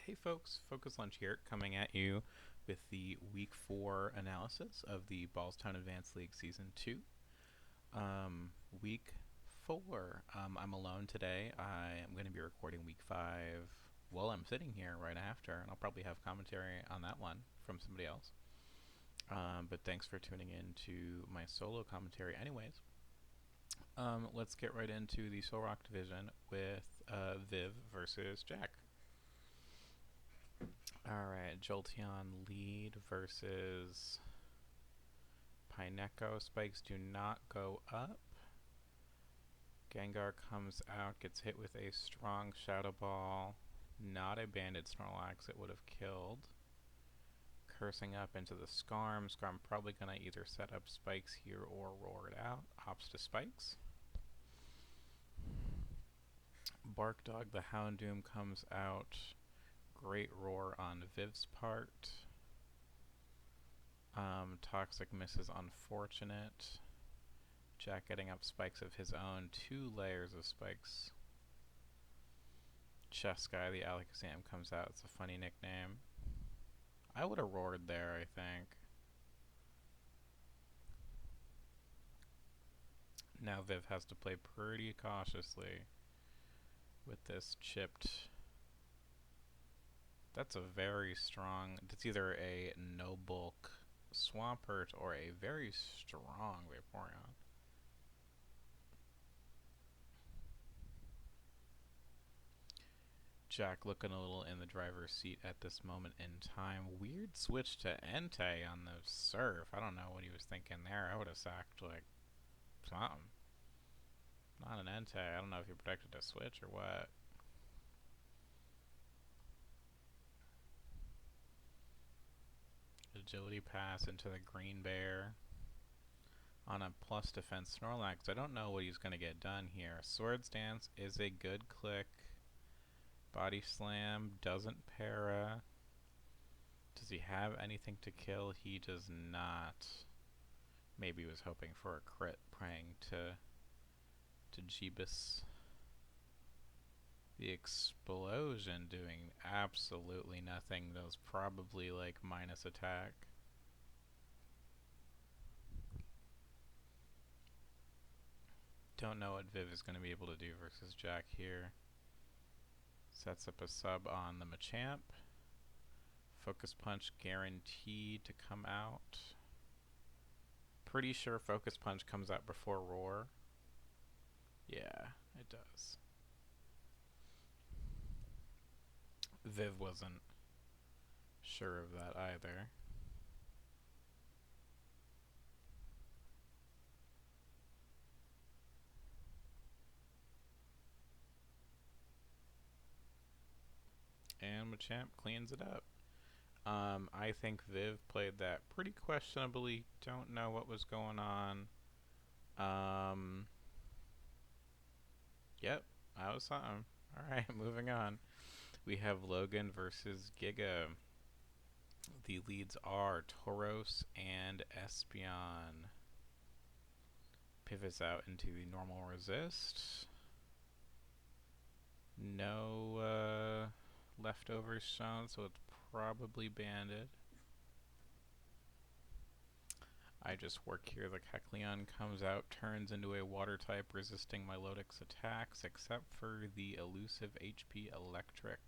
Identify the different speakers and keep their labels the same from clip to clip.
Speaker 1: Hey folks, FocusLunch here, coming at you with the Week 4 analysis of the Ballstown Advance League Season 2. Week 4, I'm alone today. I am going to be recording Week 5 while I'm sitting here right after, and I'll probably have commentary on that one from somebody else. But thanks for tuning in to my solo commentary anyways. Let's get right into the Soul Rock division with Viv versus Jack. Alright, Jolteon lead versus Pineco. Spikes do not go up. Gengar comes out, gets hit with a strong Shadow Ball. Not a Banded Snorlax, it would have killed. Cursing up into the Scarm. Scarm probably going to either set up Spikes here or roar it out. Hops to Spikes. Bark Dog, the Houndoom comes out. Great roar on Viv's part. Toxic misses unfortunate. Jack getting up spikes of his own. 2 layers of spikes. Chess Guy, the Alakazam comes out. It's a funny nickname. I would have roared there, I think. Now Viv has to play pretty cautiously with this chipped. That's a very strong, it's either a no bulk Swampert or a very strong Vaporeon. Jack looking a little in the driver's seat at this moment in time. Weird switch to Entei on the Surf. I don't know what he was thinking there. I would have sacked like something. Not an Entei. I don't know if he predicted a switch or what. Agility pass into the Green Bear. On a plus defense Snorlax. I don't know what he's going to get done here. Swords Dance is a good click. Body Slam doesn't para. Does he have anything to kill? He does not. Maybe he was hoping for a crit, praying to Jeebus. The explosion doing absolutely nothing. That was probably like minus attack. Don't know what Viv is going to be able to do versus Jack here. Sets up a sub on the Machamp. Focus Punch guaranteed to come out. Pretty sure Focus Punch comes out before Roar. Yeah, it does. Viv wasn't sure of that either. And Machamp cleans it up. I think Viv played that pretty questionably. Don't know what was going on. Yep, that was something. Alright, moving on. We have Logan versus Giga. The leads are Tauros and Espeon. Pivots out into the normal resist. No leftovers shown, so it's probably banded. I just work here. The Kecleon comes out, turns into a water type, resisting Milotic's attacks, except for the elusive HP Electric.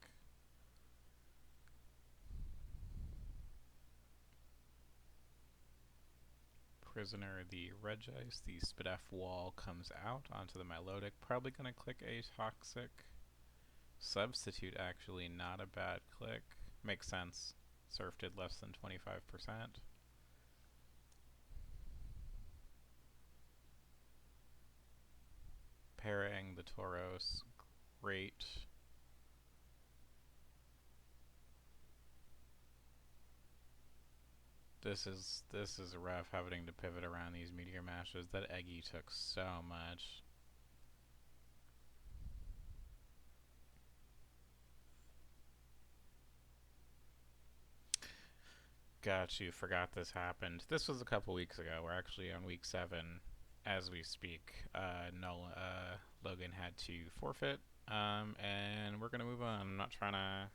Speaker 1: Prisoner, the Regice, the Spidef wall comes out onto the Milotic. Probably going to click a Toxic. Substitute, actually, not a bad click. Makes sense. Surf did less than 25%. Parrying the Tauros. Great. This is rough having to pivot around these Meteor Mashes. That Eggy took so much. Got you. Forgot this happened. This was a couple weeks ago. We're actually on week 7 as we speak. Logan had to forfeit, and we're gonna move on. I'm not trying to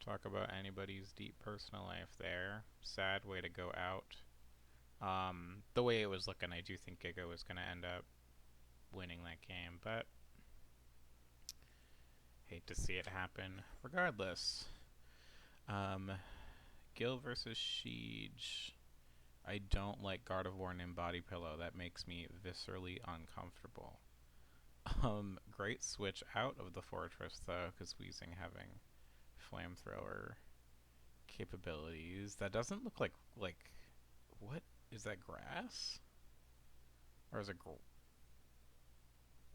Speaker 1: Talk about anybody's deep personal life there. Sad way to go out. The way it was looking, I do think Giga was going to end up winning that game, but hate to see it happen. Regardless, Gil versus Siege. I don't like Gardevoir named Body Pillow. That makes me viscerally uncomfortable. Great switch out of the Fortress though, because Weezing having flamethrower capabilities. That doesn't look like what is that, grass? Or is it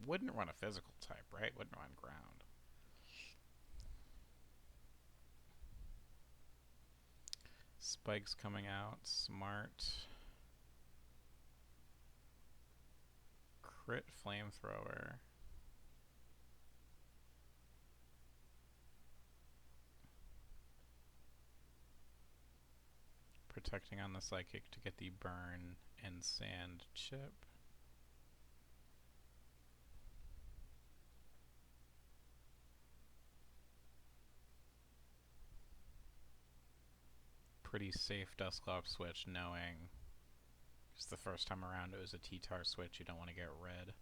Speaker 1: wouldn't run a physical type, right? Wouldn't run ground. Spikes coming out, smart. Crit flamethrower. Protecting on the psychic to get the burn and sand chip. Pretty safe Dusclops switch, knowing just the first time around it was a T-Tar switch, you don't want to get red.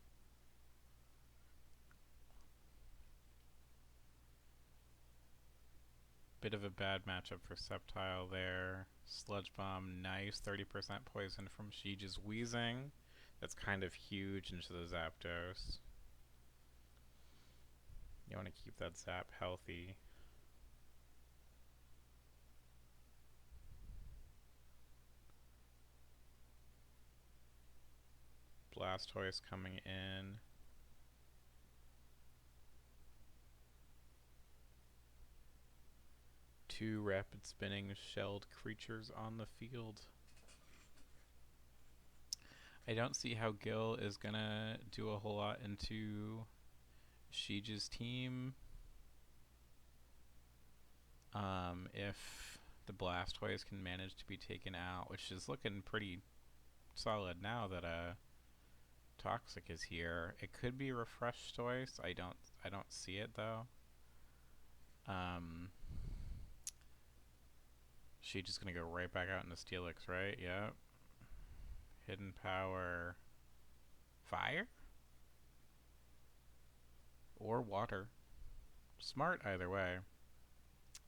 Speaker 1: Bit of a bad matchup for Sceptile there. Sludge Bomb, nice 30% poison from Siege's Weezing. That's kind of huge into the Zapdos. You want to keep that Zap healthy. Blastoise coming in. Two rapid spinning shelled creatures on the field. I don't see how Gil is gonna do a whole lot into Siege's team. If the Blastoise can manage to be taken out, which is looking pretty solid now that Toxic is here. It could be Refresh-Toise. I don't see it though. She's just gonna go right back out into Steelix, right? Yep. Hidden Power. Fire? Or water. Smart either way.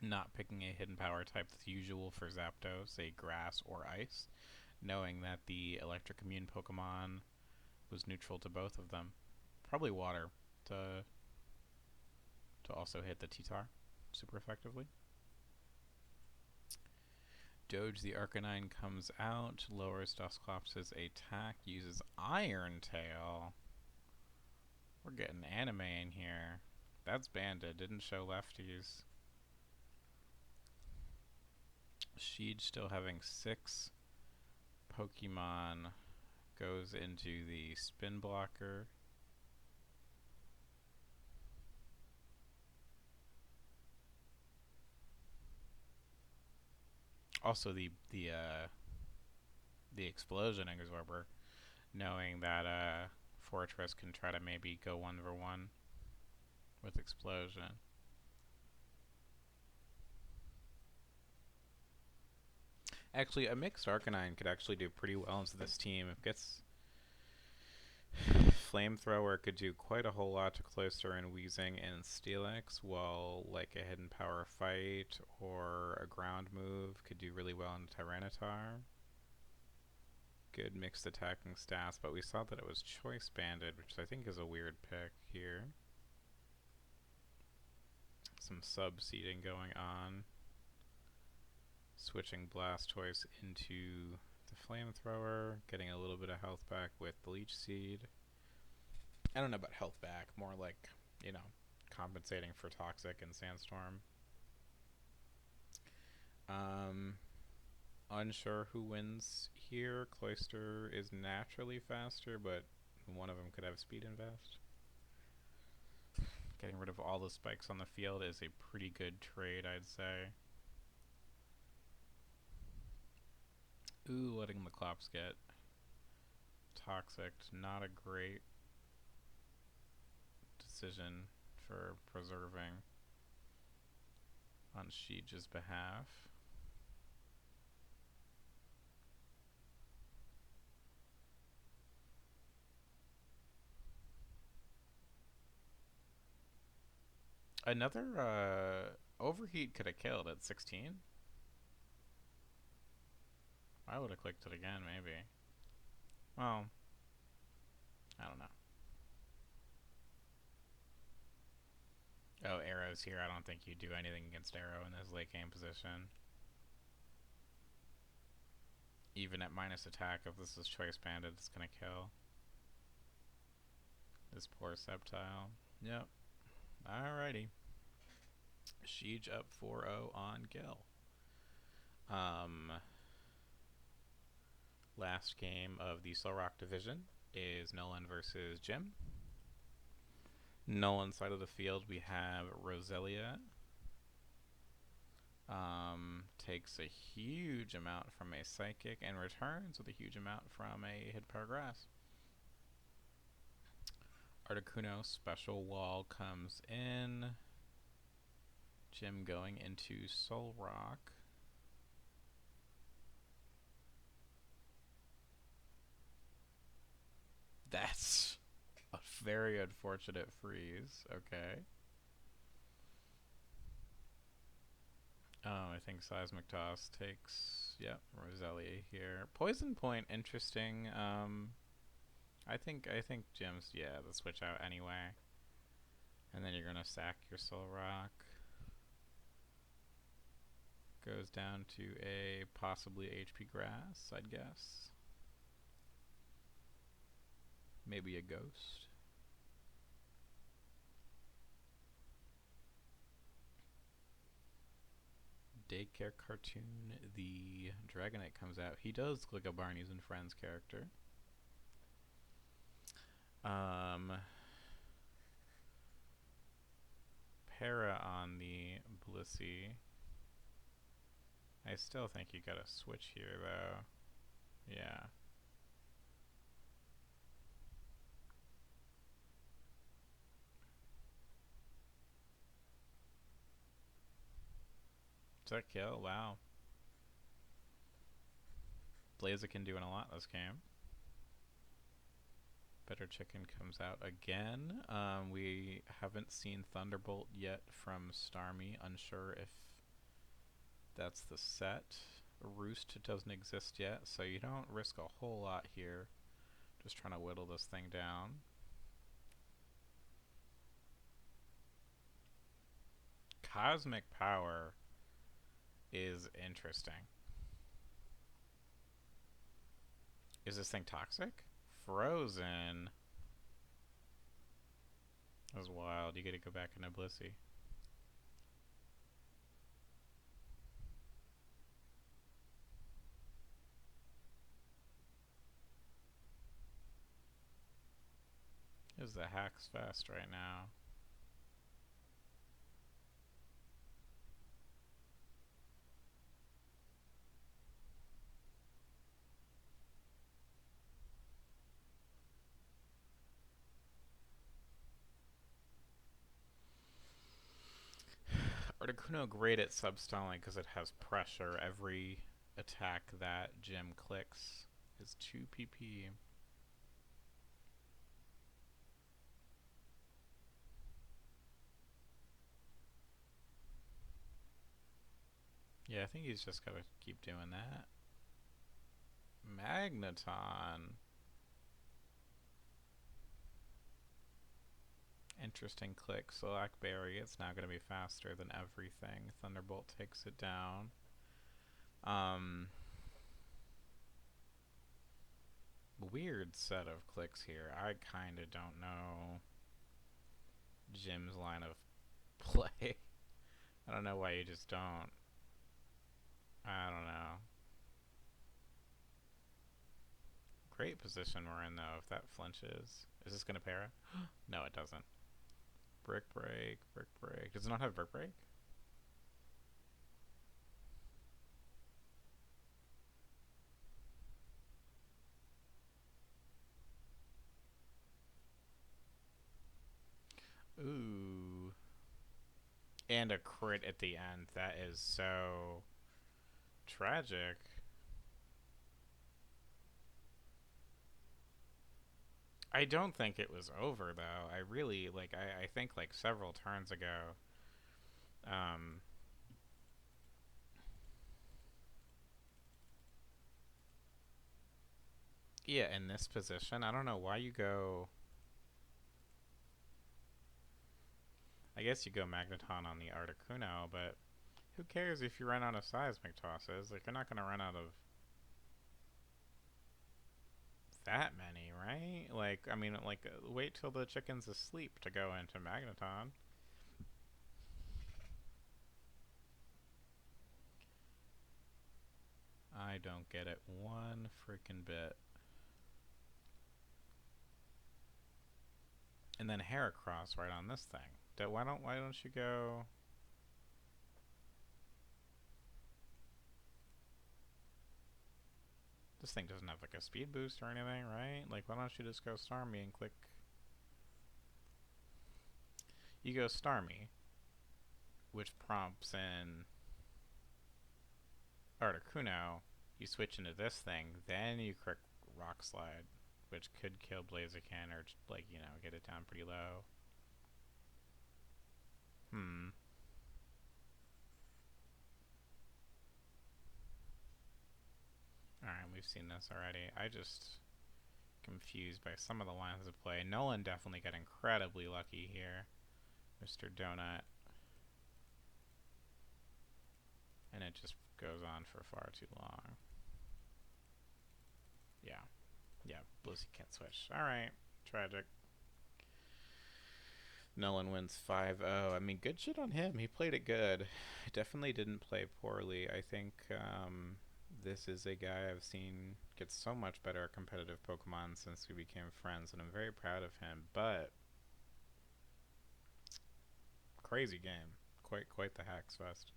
Speaker 1: Not picking a Hidden Power type that's usual for Zapdos, say Grass or Ice, knowing that the Electric Immune Pokemon was neutral to both of them. Probably water to also hit the T-Tar super effectively. Doge the Arcanine comes out, lowers Dusclops' attack, uses Iron Tail. We're getting anime in here. That's Banded, didn't show lefties. Siege still having 6 Pokemon, goes into the Spin Blocker. Also the Explosion Absorber, knowing that Fortress can try to maybe go 1v1 with Explosion. Actually, a mixed Arcanine could actually do pretty well into this team. If it gets Flamethrower, could do quite a whole lot to Cloyster and Weezing and Steelix, while like a Hidden Power Fight or a ground move could do really well in Tyranitar. Good mixed attacking stats, but we saw that it was Choice Banded, which I think is a weird pick here. Some sub-seeding going on. Switching Blastoise into the Flamethrower, getting a little bit of health back with the Leech Seed. I don't know about health back, more like, you know, compensating for Toxic and Sandstorm. Unsure who wins here. Cloyster is naturally faster, but one of them could have Speed Invest. Getting rid of all the spikes on the field is a pretty good trade, I'd say. Ooh, letting the Clops get Toxic, not a great decision for preserving on on Siege's behalf. Another overheat could have killed at 16. I would have clicked it again, maybe. Well, I don't know. Oh, Arrow's here. I don't think you do anything against Arrow in this late game position. Even at minus attack, if this is Choice Bandit, it's gonna kill. This poor Sceptile. Yep. Alrighty. Siege up 4-0 on Gil. Last game of the Soul Rock division is Nolan versus Jim. Nolan's side of the field, we have Roselia. Takes a huge amount from a Psychic and returns with a huge amount from a Hit Power Grass. Articuno Special Wall comes in. Jim going into Soul Rock. That's a very unfortunate freeze. Okay. I think Seismic Toss takes, yep, Roselia here. Poison Point, interesting. I think Jim's, yeah, the switch out anyway. And then you're gonna sack your Soul Rock. Goes down to a possibly HP Grass, I'd guess. Maybe a Ghost. Daycare Cartoon, the Dragonite comes out. He does look like a Barney's and Friends character. Para on the Blissey. I still think you gotta switch here, though. Yeah. Does that kill? Wow. Blaziken doing a lot this game. Better Chicken comes out again. We haven't seen Thunderbolt yet from Starmie. Unsure if that's the set. Roost doesn't exist yet, so you don't risk a whole lot here. Just trying to whittle this thing down. Cosmic Power is interesting. Is this thing toxic? Frozen. That was wild. You gotta go back into Blissey. Is the hacks fast right now? Articuno great at substyling because it has pressure. Every attack that Jim clicks is 2 PP. Yeah, I think he's just gotta keep doing that. Magneton. Interesting click. Blackberry. It's now gonna be faster than everything. Thunderbolt takes it down. Weird set of clicks here. I kinda don't know Jim's line of play. I don't know why you just don't. I don't know. Great position we're in, though, if that flinches. Is this gonna para? No, it doesn't. Brick Break, Brick Break. Does it not have Brick Break? Ooh. And a crit at the end. That is so tragic. I don't think it was over though. I really like. I think like several turns ago. Um, yeah, in this position, I don't know why you go. I guess you go Magneton on the Articuno, but who cares if you run out of seismic tosses? Like you're not gonna run out of that many, right? Like I mean, like wait till the chicken's asleep to go into Magneton. I don't get it one freaking bit. And then Heracross right on this thing. Why don't you go? This thing doesn't have like a speed boost or anything, right? Like why don't you just go Starmie and click? You go Starmie, which prompts in Articuno. You switch into this thing, then you click Rock Slide, which could kill Blaziken or like get it down pretty low. Hmm. Alright, we've seen this already. I just confused by some of the lines of play. Nolan definitely got incredibly lucky here. Mr. Donut. And it just goes on for far too long. Yeah. Yeah, Blissey can't switch. Alright. Tragic. Nolan wins 5-0. I mean, good shit on him. He played it good. Definitely didn't play poorly. I think this is a guy I've seen get so much better at competitive Pokemon since we became friends, and I'm very proud of him. But crazy game. Quite the hacks fest.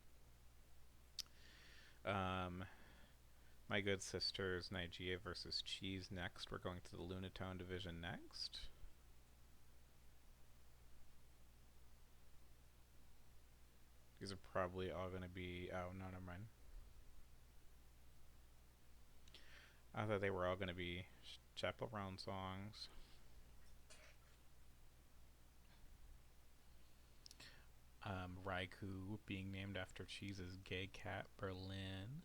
Speaker 1: My good sisters, Nigeria versus Cheese next. We're going to the Lunatone division next. These are probably all going to be... Oh, no, never mind. I thought they were all going to be Chaperone songs. Raikou being named after Cheese's gay cat, Berlin.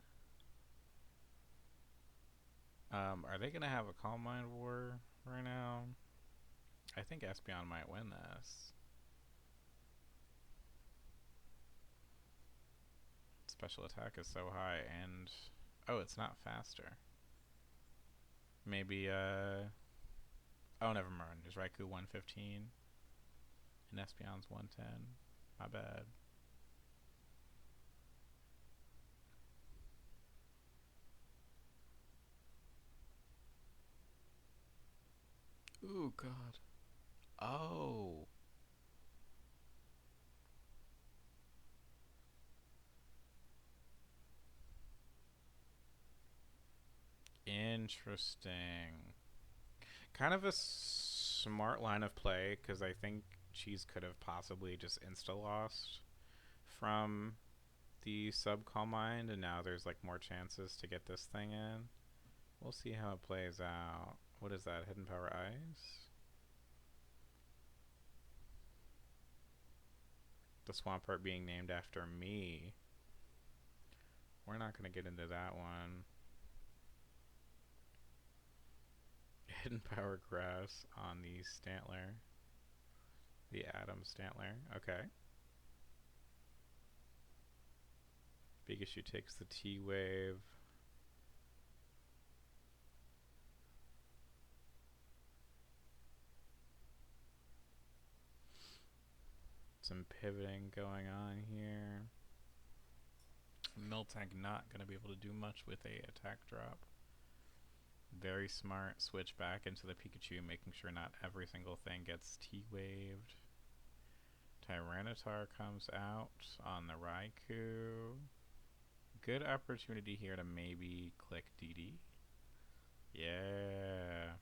Speaker 1: Are they going to have a Calm Mind War right now? I think Espeon might win this. Special attack is so high, and... Oh, it's not faster. Maybe, Oh, never mind. Is Raikou 115? And Espeon's 110? My bad. Ooh, God. Oh. Interesting. Kind of a smart line of play, because I think Cheese could have possibly just insta-lost from the sub-Calm Mind, and now there's like more chances to get this thing in. We'll see how it plays out. What is that? Hidden Power Ice? The Swampert being named after me. We're not going to get into that one. Hidden Power Grass on the Stantler. The Adam Stantler. Okay. Bigashu takes the T-Wave. Some pivoting going on here. Miltank not going to be able to do much with a attack drop. Very smart. Switch back into the Pikachu, making sure not every single thing gets T-Waved. Tyranitar comes out on the Raikou. Good opportunity here to maybe click DD. Yeah.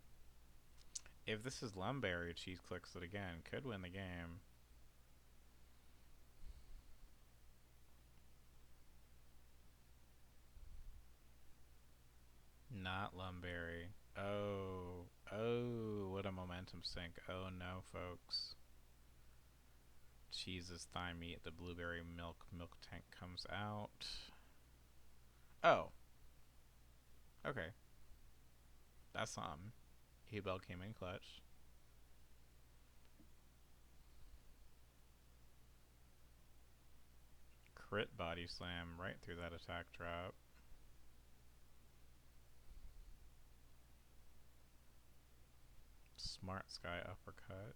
Speaker 1: If this is Lumberry, Cheese clicks it again. Could win the game. not Lumberry. Oh, oh, what a momentum sink. Oh no, folks. Cheese's thigh meat, the blueberry milk tank comes out. Oh, okay. That's BAL came in clutch. Crit body slam right through that attack drop. Smart Sky uppercut.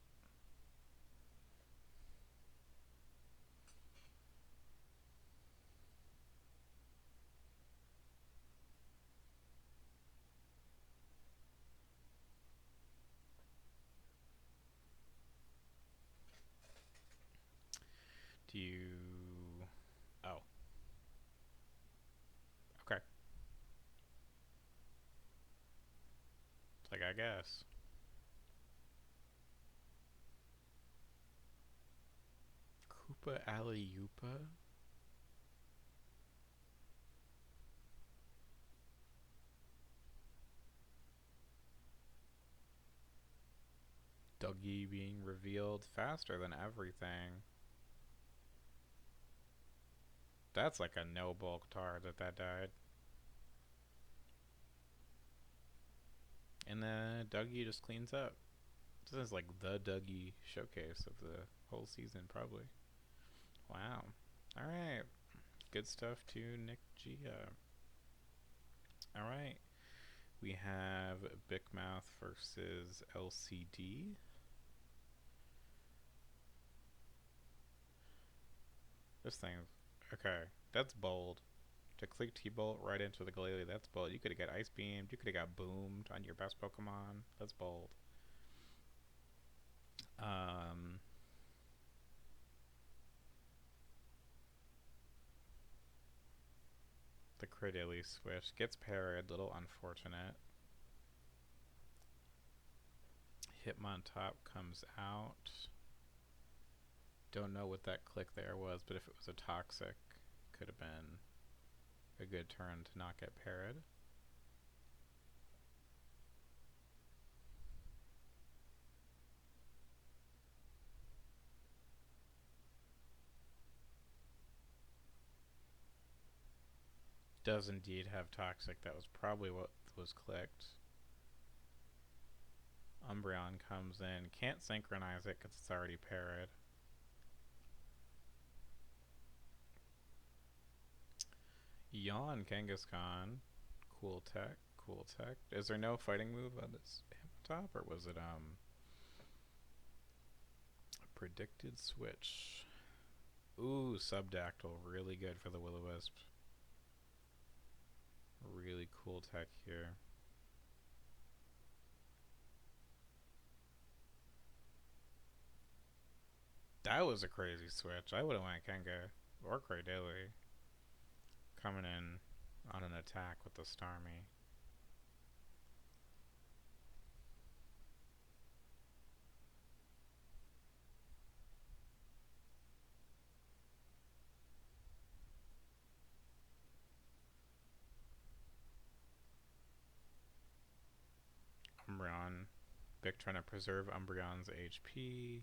Speaker 1: Do you... Oh. Okay. It's like, I guess. Koopa Alley Yupa? Dougie being revealed faster than everything. That's like a no bulk tar that died. And then Dougie just cleans up. This is like the Dougie showcase of the whole season, probably. Wow. Alright. Good stuff to Nick Gia. Alright. We have Big Mouth versus LCD. This thing. Okay. That's bold. To click T-Bolt right into the Glalie, that's bold. You could have got Ice Beamed. You could have got Boomed on your best Pokemon. That's bold. The Cradily switch gets parried. Little unfortunate. Hitmontop comes out. Don't know what that click there was, but if it was a Toxic, could have been a good turn to not get parried. Does indeed have Toxic. That was probably what was clicked. Umbreon comes in. Can't synchronize it because it's already parried. Yawn Kangaskhan. Cool tech. Cool tech. Is there no fighting move on this top, or was it a predicted switch? Ooh, Subdactyl. Really good for the Will-O-Wisp. Really cool tech here. That was a crazy switch. I would have went Kenga or Cradily. Coming in on an attack with the Starmie. Umbreon. Vic trying to preserve Umbreon's HP.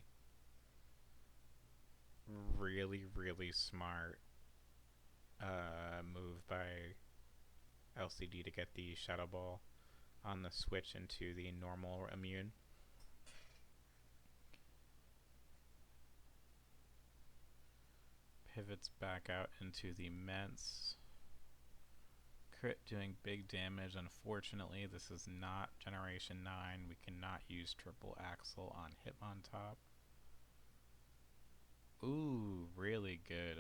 Speaker 1: Really, really smart move by LCD to get the Shadow Ball on the switch into the normal immune. Pivots back out into the Ments. Crit doing big damage. Unfortunately, this is not Generation 9. We cannot use Triple Axle on Hitmontop. Ooh, really good.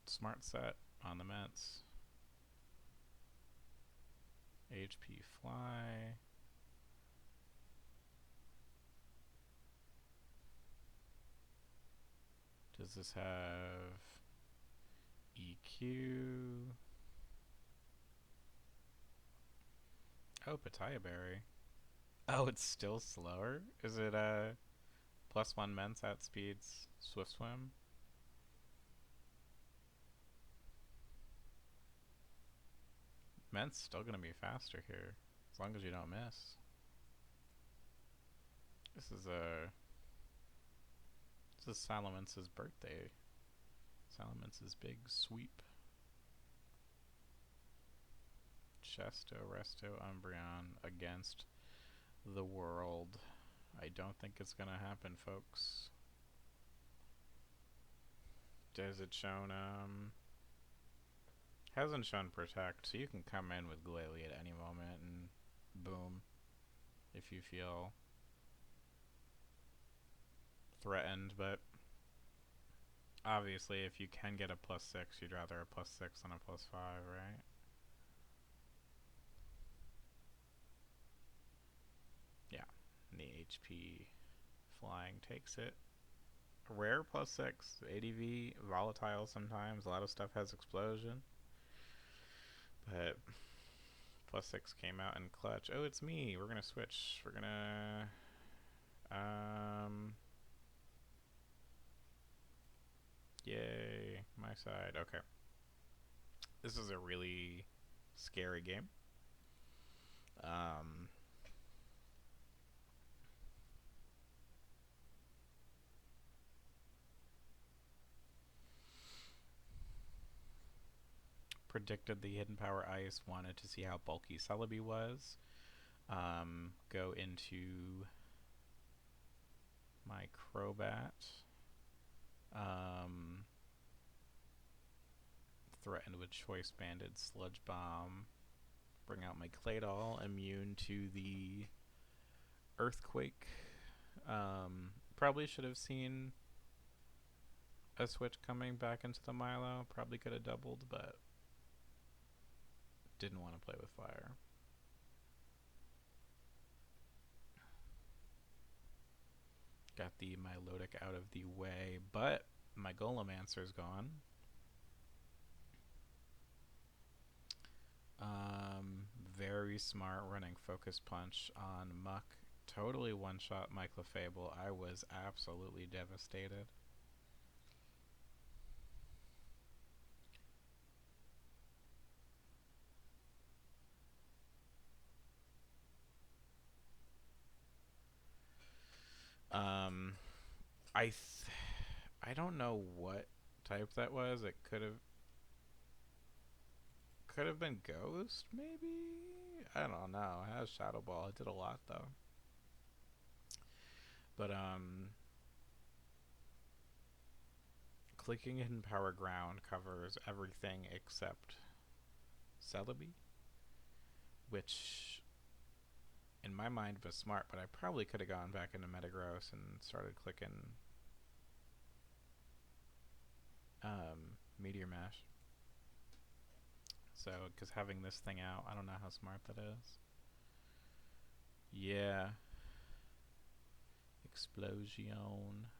Speaker 1: Smart set on the Mets. HP Fly. Does this have EQ? Oh, Pataya Berry. Oh, it's still slower? Is it +1 Ments at speeds Swift Swim? Ment's still gonna be faster here, as long as you don't miss. This is Salamance's birthday. Salamance's big sweep. Chesto, Resto, Umbreon against the world. I don't think it's gonna happen, folks. Has it shown, hasn't shown Protect, so you can come in with Glalie at any moment and boom, if you feel threatened, but obviously if you can get a +6, you'd rather a +6 than a +5, right? Yeah, and the HP flying takes it. Rare +6, ADV, volatile sometimes, a lot of stuff has explosion. But +6 came out in clutch. Oh, it's me. We're gonna switch. We're gonna yay, my side. Okay. This is a really scary game. Predicted the Hidden Power Ice, wanted to see how bulky Celebi was. Go into my Crobat. Threatened with Choice Banded, Sludge Bomb. Bring out my Claydol, immune to the Earthquake. Probably should have seen a switch coming back into the Milo. Probably could have doubled, but didn't want to play with fire. Got the Milotic out of the way, but my Golemancers gone. Very smart running Focus Punch on Muck. Totally one-shot my Clefable. I was absolutely devastated. I don't know what type that was. It could have been Ghost, maybe? I don't know. It has Shadow Ball. It did a lot, though. But, clicking Hidden Power Ground covers everything except Celebi, which, in my mind, was smart, but I probably could have gone back into Metagross and started clicking Meteor Mash. So, because having this thing out, I don't know how smart that is. Yeah. Explosion.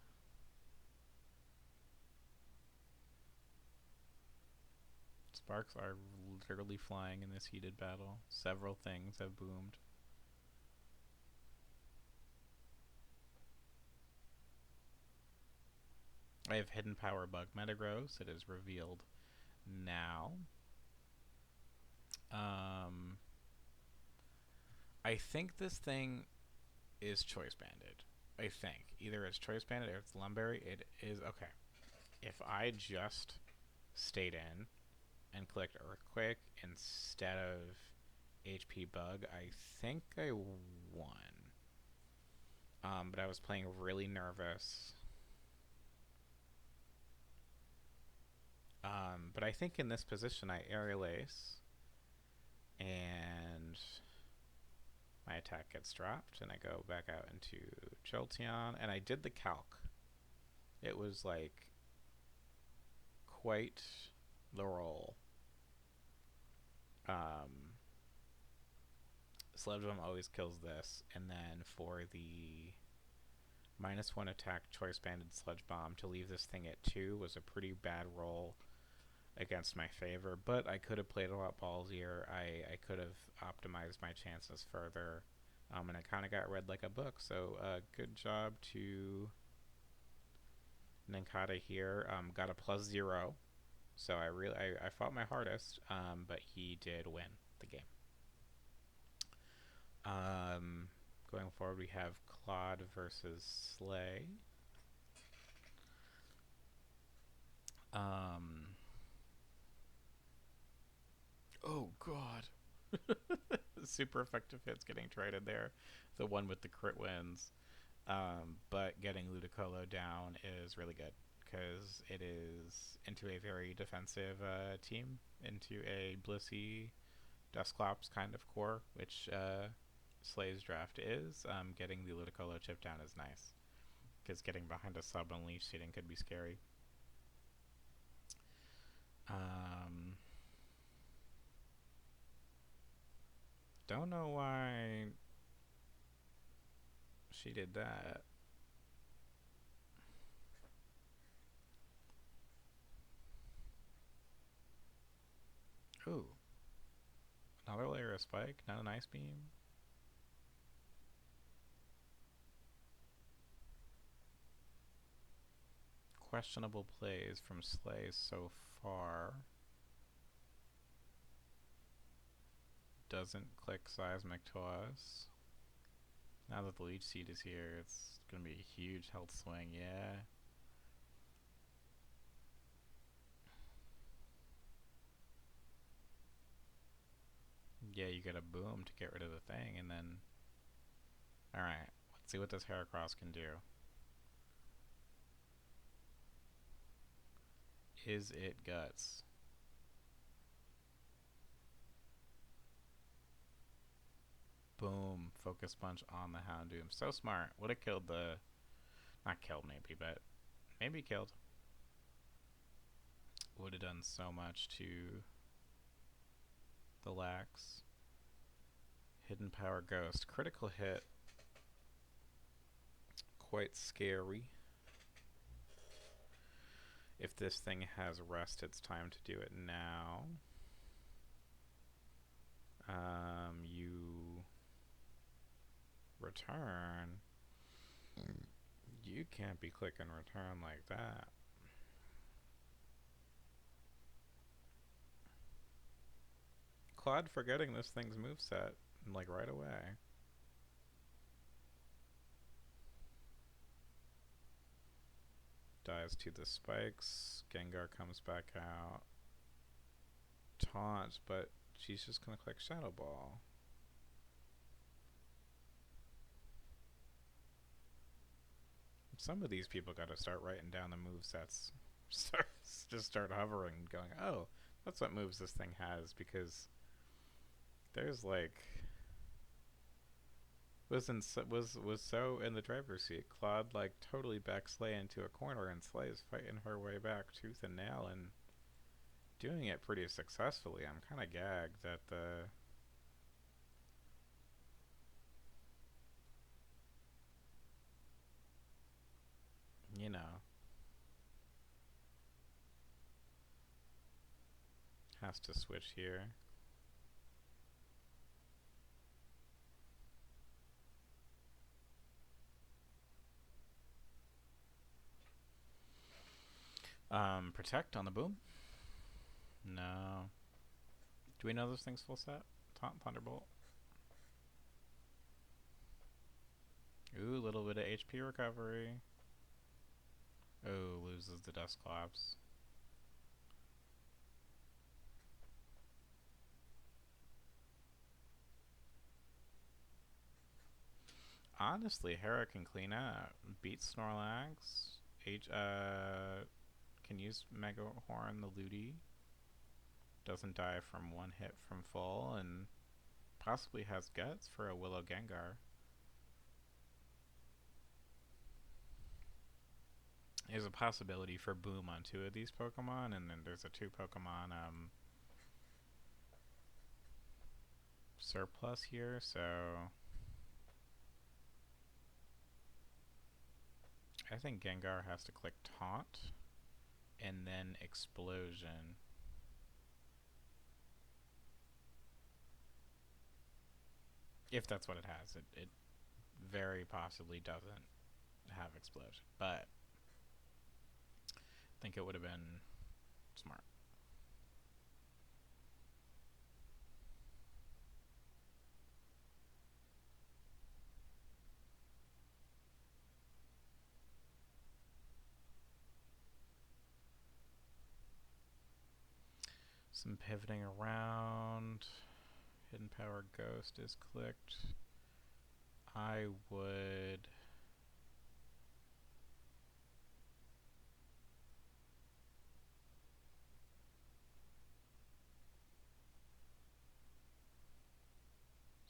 Speaker 1: Sparks are literally flying in this heated battle. Several things have boomed. I have Hidden Power Bug Metagross. It is revealed now. I think this thing is Choice Banded. I think. Either it's Choice Banded or it's Lumberry. It is. Okay. If I just stayed in and clicked Earthquake instead of HP Bug, I think I won. But I was playing really nervous. But I think in this position I Aerial Ace and my attack gets dropped and I go back out into Jolteon, and I did the calc. It was like quite the roll. Sludge Bomb always kills this, and then for the -1 attack Choice Banded Sludge Bomb to leave this thing at 2 was a pretty bad roll against my favor, but I could have played a lot ballsier. I could have optimized my chances further, and I kind of got read like a book, so good job to Nankata here. Got a +0, so I fought my hardest, but he did win. the game. Going forward, we have Claude versus Slay. Oh god. Super effective hits getting traded there. The one with the crit wins. But getting Ludicolo down is really good because it is into a very defensive team, into a Blissey Dusclops kind of core, which Slay's draft is. Getting the Ludicolo chip down is nice because getting behind a sub and leash seating could be scary. Don't know why she did that. Ooh. Another layer of spike, not an ice beam. Questionable plays from Slay so far. Doesn't click Seismic to us. Now that the leech seed is here, it's going to be a huge health swing, yeah. Yeah, you get a boom to get rid of the thing, and then... Alright, let's see what this Heracross can do. Is it guts? Boom, Focus Punch on the Houndoom. So smart. Would have killed the... Not killed maybe, but maybe killed. Would have done so much to the Lax. Hidden Power Ghost. Critical hit. Quite scary. If this thing has rest, it's time to do it now. You return. You can't be clicking return like that. Claude forgetting this thing's moveset, like right away. Dies to the spikes. Gengar comes back out. Taunt, but she's just gonna click Shadow Ball. Some of these people gotta start writing down the movesets. Just start hovering and going, oh, that's what moves this thing has, because there's like... was so in the driver's seat. Claude like totally backed Slay into a corner, and Slay is fighting her way back tooth and nail and doing it pretty successfully. I'm kind of gagged that the... You know. Has to switch here. Protect on the boom? No. Do we know this thing's full set? Thunderbolt. Ooh, a little bit of HP recovery. Oh, loses the Dusclops. Honestly, Hera can clean up. Beat Snorlax. Can use Mega Horn the Ludi. Doesn't die from one hit from full, and possibly has guts for a Willow Gengar. There's a possibility for Boom on 2 of these Pokemon, and then there's a 2 Pokemon surplus here, so I think Gengar has to click Taunt and then Explosion. If that's what it has. It very possibly doesn't have Explosion, but I think it would have been smart. Some pivoting around. Hidden Power Ghost is clicked. I would...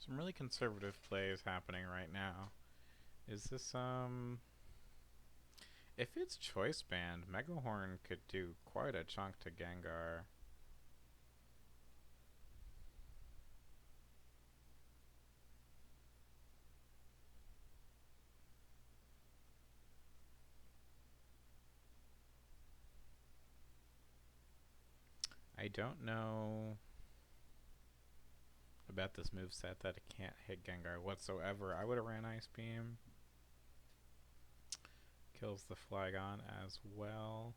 Speaker 1: Some really conservative plays happening right now. Is this, if it's Choice Band, Megahorn could do quite a chunk to Gengar. I don't know about this moveset that it can't hit Gengar whatsoever. I would have ran Ice Beam. Kills the Flygon as well.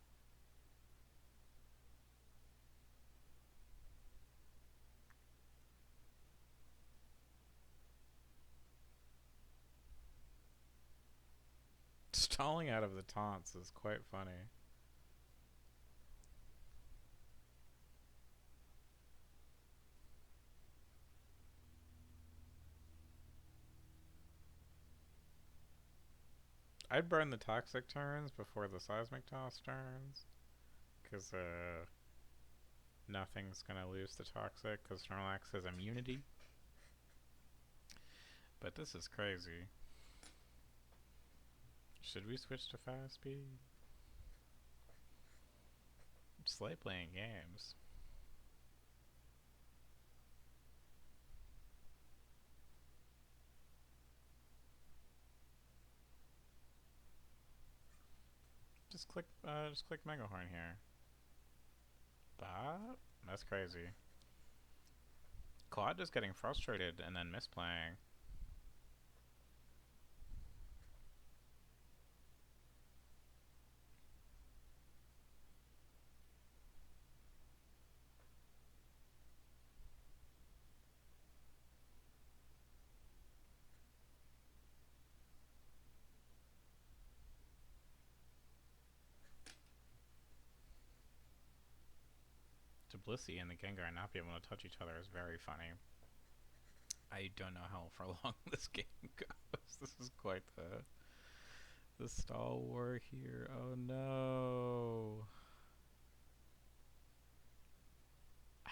Speaker 1: Stalling out of the taunts is quite funny. I'd burn the Toxic turns before the Seismic Toss turns, because nothing's going to lose the Toxic, because Snorlax has immunity. But this is crazy. Should we switch to Fast Speed? Just like playing games. Just click Megahorn here. But that's crazy. Claude just getting frustrated and then misplaying. Blissey and the Gengar not be able to touch each other is very funny. I don't know how for long this game goes. This is quite the stall war here. Oh no.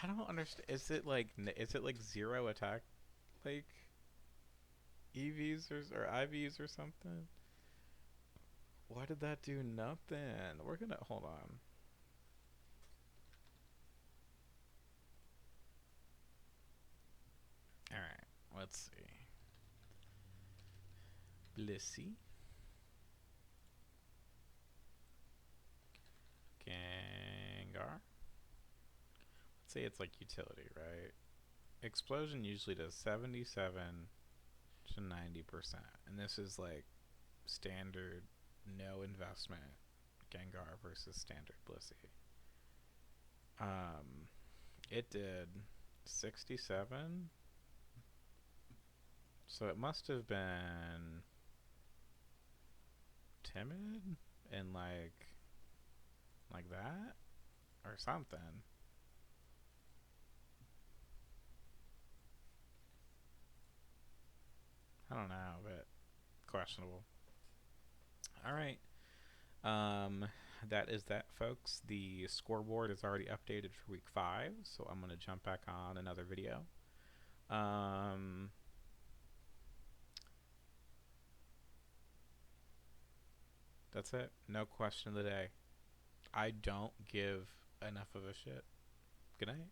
Speaker 1: I don't understand. Is it like zero attack, like EVs or IVs or something? Why did that do nothing? We're gonna hold on. Alright, let's see. Blissey. Gengar. Let's say it's like utility, right? Explosion usually does 77 to 90%. And this is like standard, no investment Gengar versus standard Blissey. It did 67. So it must have been timid and like that or something. I don't know, but questionable. All right. That is that, folks. The scoreboard is already updated for week 5, so I'm going to jump back on another video. That's it. No question of the day. I don't give enough of a shit. Good night.